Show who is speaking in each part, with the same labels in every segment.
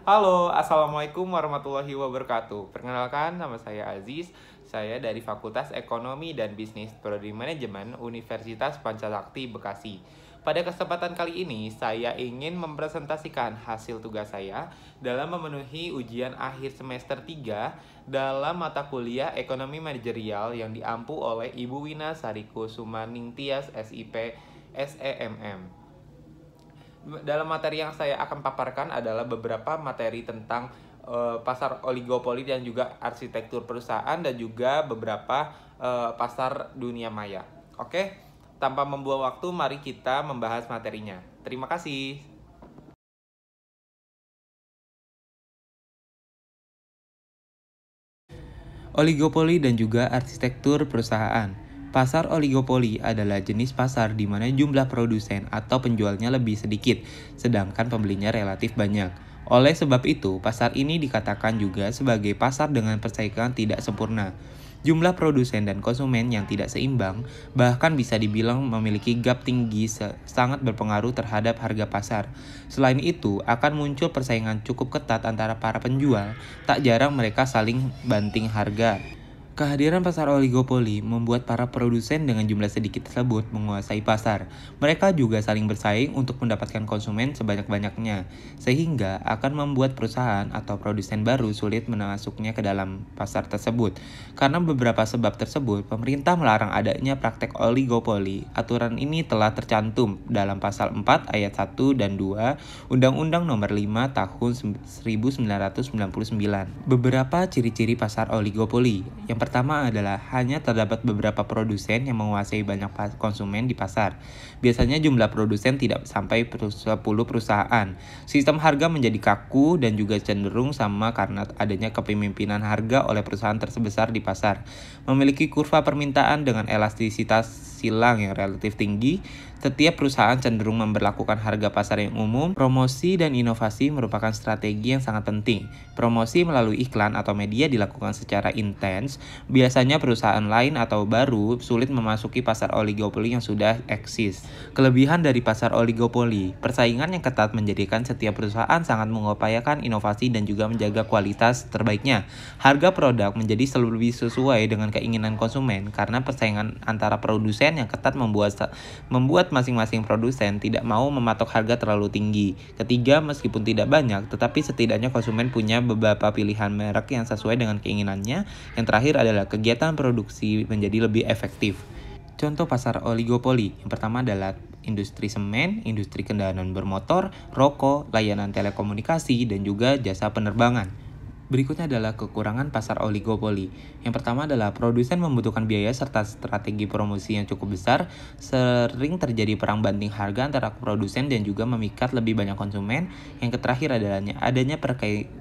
Speaker 1: Halo, Assalamualaikum warahmatullahi wabarakatuh. Perkenalkan, nama saya Aziz. Saya dari Fakultas Ekonomi dan Bisnis Prodi Manajemen Universitas Pancasakti, Bekasi. Pada kesempatan kali ini, saya ingin mempresentasikan hasil tugas saya dalam memenuhi ujian akhir semester 3 dalam mata kuliah Ekonomi Manajerial yang diampu oleh Ibu Wina Sariko Sumaning Tias, SIP, SEMM. Dalam materi yang saya akan paparkan adalah beberapa materi tentang pasar oligopoli dan juga arsitektur perusahaan dan juga beberapa pasar dunia maya. Oke, tanpa membuang waktu, mari kita membahas materinya. Terima kasih. Oligopoli dan juga arsitektur perusahaan. Pasar oligopoli adalah jenis pasar di mana jumlah produsen atau penjualnya lebih sedikit, sedangkan pembelinya relatif banyak. Oleh sebab itu, pasar ini dikatakan juga sebagai pasar dengan persaingan tidak sempurna. Jumlah produsen dan konsumen yang tidak seimbang, bahkan bisa dibilang memiliki gap tinggi sangat berpengaruh terhadap harga pasar. Selain itu, akan muncul persaingan cukup ketat antara para penjual, tak jarang mereka saling banting harga. Kehadiran pasar oligopoli membuat para produsen dengan jumlah sedikit tersebut menguasai pasar. Mereka juga saling bersaing untuk mendapatkan konsumen sebanyak-banyaknya, sehingga akan membuat perusahaan atau produsen baru sulit masuknya ke dalam pasar tersebut. Karena beberapa sebab tersebut, pemerintah melarang adanya praktek oligopoli. Aturan ini telah tercantum dalam Pasal 4 Ayat 1 dan 2 Undang-Undang Nomor 5 Tahun 1999. Beberapa ciri-ciri pasar oligopoli. Yang pertama adalah hanya terdapat beberapa produsen yang menguasai banyak konsumen di pasar. Biasanya jumlah produsen tidak sampai 10 perusahaan. Sistem harga menjadi kaku dan juga cenderung sama karena adanya kepemimpinan harga oleh perusahaan terbesar di pasar. Memiliki kurva permintaan dengan elastisitas silang yang relatif tinggi, setiap perusahaan cenderung memberlakukan harga pasar yang umum. Promosi dan inovasi merupakan strategi yang sangat penting. Promosi melalui iklan atau media dilakukan secara intens. Biasanya perusahaan lain atau baru sulit memasuki pasar oligopoli yang sudah eksis. Kelebihan dari pasar oligopoli, persaingan yang ketat menjadikan setiap perusahaan sangat mengupayakan inovasi dan juga menjaga kualitas terbaiknya. Harga produk menjadi lebih sesuai dengan keinginan konsumen karena persaingan antara produsen yang ketat membuat masing-masing produsen tidak mau mematok harga terlalu tinggi. Ketiga, meskipun tidak banyak, tetapi setidaknya konsumen punya beberapa pilihan merek yang sesuai dengan keinginannya. Yang terakhir adalah kegiatan produksi menjadi lebih efektif. Contoh pasar oligopoli, yang pertama adalah industri semen, industri kendaraan bermotor, rokok, layanan telekomunikasi, dan juga jasa penerbangan. Berikutnya adalah kekurangan pasar oligopoli. Yang pertama adalah produsen membutuhkan biaya serta strategi promosi yang cukup besar. Sering terjadi perang banting harga antara produsen dan juga memikat lebih banyak konsumen. Yang terakhir adalah adanya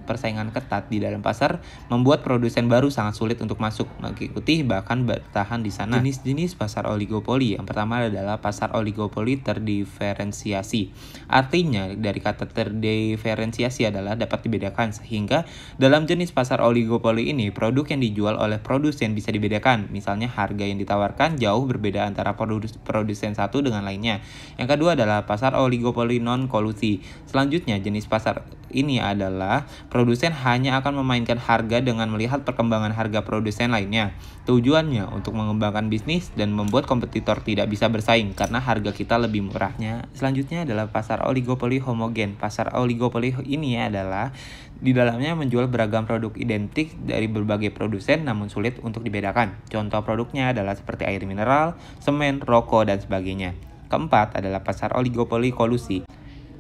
Speaker 1: persaingan ketat di dalam pasar membuat produsen baru sangat sulit untuk masuk, mengikuti bahkan bertahan di sana. Jenis-jenis pasar oligopoli. Yang pertama adalah pasar oligopoli terdiferensiasi. Artinya dari kata terdiferensiasi adalah dapat dibedakan, sehingga dalam jenis pasar oligopoli ini, produk yang dijual oleh produsen bisa dibedakan. Misalnya harga yang ditawarkan jauh berbeda antara produsen satu dengan lainnya. Yang kedua adalah pasar oligopoli non-kolusi. Selanjutnya, jenis pasar ini adalah produsen hanya akan memainkan harga dengan melihat perkembangan harga produsen lainnya. Tujuannya untuk mengembangkan bisnis dan membuat kompetitor tidak bisa bersaing karena harga kita lebih murahnya. Selanjutnya adalah pasar oligopoli homogen. Pasar oligopoli ini adalah di dalamnya menjual beragam produk identik dari berbagai produsen namun sulit untuk dibedakan. Contoh produknya adalah seperti air mineral, semen, rokok, dan sebagainya. Keempat adalah pasar oligopoli kolusi,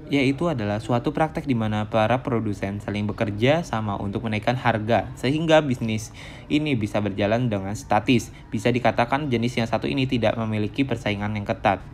Speaker 1: yaitu adalah suatu praktek di mana para produsen saling bekerja sama untuk menaikkan harga sehingga bisnis ini bisa berjalan dengan statis. Bisa dikatakan jenis yang satu ini tidak memiliki persaingan yang ketat.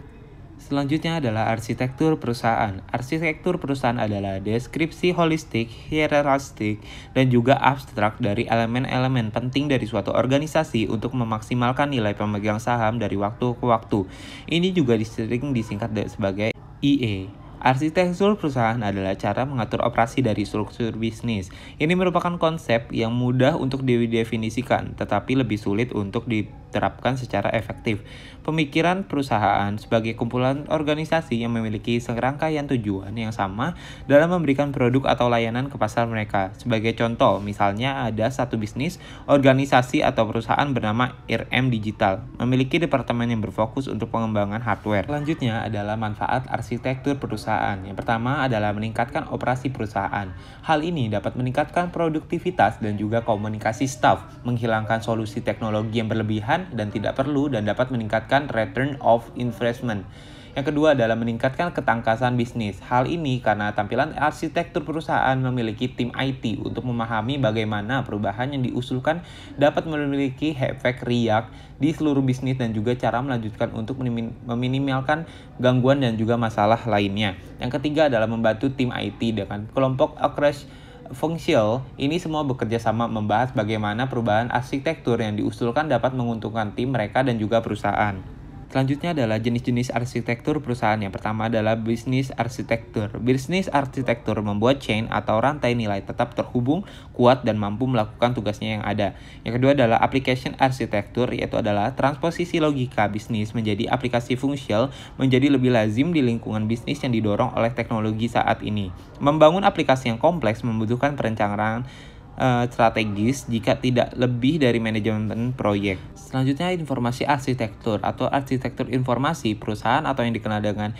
Speaker 1: Selanjutnya adalah arsitektur perusahaan. Arsitektur perusahaan adalah deskripsi holistik, hierarkistik, dan juga abstrak dari elemen-elemen penting dari suatu organisasi untuk memaksimalkan nilai pemegang saham dari waktu ke waktu. Ini juga sering disingkat sebagai IE. Arsitektur perusahaan adalah cara mengatur operasi dari struktur bisnis. Ini merupakan konsep yang mudah untuk didefinisikan, tetapi lebih sulit untuk diterapkan secara efektif. Pemikiran perusahaan sebagai kumpulan organisasi yang memiliki serangkaian tujuan yang sama dalam memberikan produk atau layanan ke pasar mereka. Sebagai contoh, misalnya ada satu bisnis, organisasi atau perusahaan bernama RM Digital, memiliki departemen yang berfokus untuk pengembangan hardware. Selanjutnya adalah manfaat arsitektur perusahaan. Yang pertama adalah meningkatkan operasi perusahaan. Hal ini dapat meningkatkan produktivitas dan juga komunikasi staf, menghilangkan solusi teknologi yang berlebihan dan tidak perlu, dan dapat meningkatkan return of investment. Yang kedua adalah meningkatkan ketangkasan bisnis. Hal ini karena tampilan arsitektur perusahaan memiliki tim IT untuk memahami bagaimana perubahan yang diusulkan dapat memiliki efek riak di seluruh bisnis dan juga cara melanjutkan untuk meminimalkan gangguan dan juga masalah lainnya. Yang ketiga adalah membantu tim IT dengan kelompok across functional. Ini semua bekerja sama membahas bagaimana perubahan arsitektur yang diusulkan dapat menguntungkan tim mereka dan juga perusahaan. Selanjutnya adalah jenis-jenis arsitektur perusahaan. Yang pertama adalah bisnis arsitektur. Bisnis arsitektur membuat chain atau rantai nilai tetap terhubung, kuat, dan mampu melakukan tugasnya yang ada. Yang kedua adalah application arsitektur, yaitu adalah transposisi logika bisnis menjadi aplikasi fungsional menjadi lebih lazim di lingkungan bisnis yang didorong oleh teknologi saat ini. Membangun aplikasi yang kompleks membutuhkan perencanaan strategis jika tidak lebih dari manajemen proyek. Selanjutnya, informasi arsitektur atau arsitektur informasi perusahaan atau yang dikenal dengan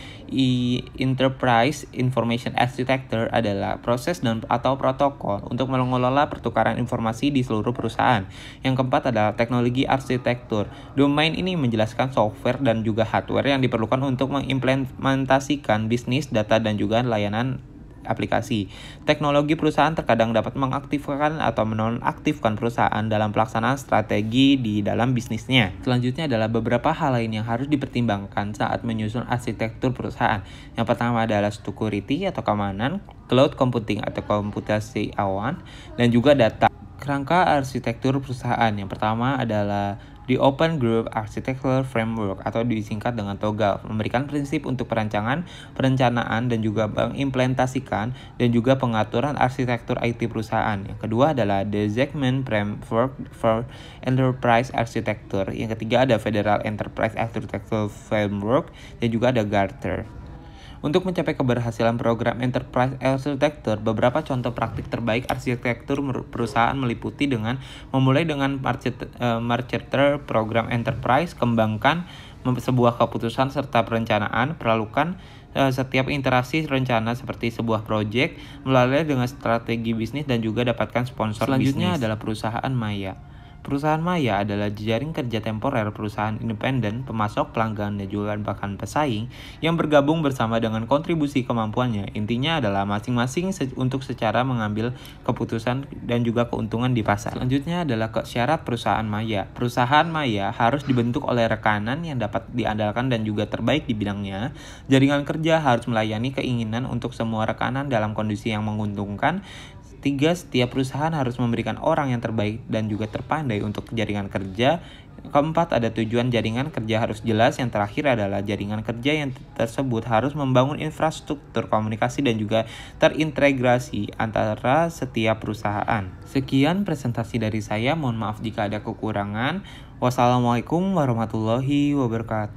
Speaker 1: Enterprise Information Architecture adalah proses atau protokol untuk mengelola pertukaran informasi di seluruh perusahaan. Yang keempat adalah teknologi arsitektur. Domain ini menjelaskan software dan juga hardware yang diperlukan untuk mengimplementasikan bisnis, data, dan juga layanan aplikasi. Teknologi perusahaan terkadang dapat mengaktifkan atau menonaktifkan perusahaan dalam pelaksanaan strategi di dalam bisnisnya. Selanjutnya adalah beberapa hal lain yang harus dipertimbangkan saat menyusun arsitektur perusahaan. Yang pertama adalah security atau keamanan, cloud computing atau komputasi awan, dan juga data. Kerangka arsitektur perusahaan yang pertama adalah The Open Group Architecture Framework atau disingkat dengan TOGAF, memberikan prinsip untuk perencanaan, dan juga mengimplementasikan dan juga pengaturan arsitektur IT perusahaan. Yang kedua adalah The Zegman Framework for Enterprise Architecture. Yang ketiga ada Federal Enterprise Architecture Framework, dan juga ada Gartner. Untuk mencapai keberhasilan program Enterprise Architecture, beberapa contoh praktik terbaik arsitektur perusahaan meliputi dengan memulai dengan marketer program Enterprise, kembangkan sebuah keputusan serta perencanaan, perlakukan setiap interaksi rencana seperti sebuah proyek, melalui dengan strategi bisnis dan juga dapatkan sponsor. Selanjutnya adalah perusahaan maya. Perusahaan maya adalah jejaring kerja temporer perusahaan independen, pemasok, pelanggan, dan juga bahkan pesaing yang bergabung bersama dengan kontribusi kemampuannya. Intinya adalah masing-masing untuk secara mengambil keputusan dan juga keuntungan di pasar. Selanjutnya adalah syarat perusahaan maya. Perusahaan maya harus dibentuk oleh rekanan yang dapat diandalkan dan juga terbaik di bidangnya. Jaringan kerja harus melayani keinginan untuk semua rekanan dalam kondisi yang menguntungkan. 3. Setiap perusahaan harus memberikan orang yang terbaik dan juga terpandai untuk jaringan kerja. Keempat, ada tujuan jaringan kerja harus jelas. Yang terakhir adalah jaringan kerja yang tersebut harus membangun infrastruktur komunikasi dan juga terintegrasi antara setiap perusahaan. Sekian presentasi dari saya, mohon maaf jika ada kekurangan. Wassalamualaikum warahmatullahi wabarakatuh.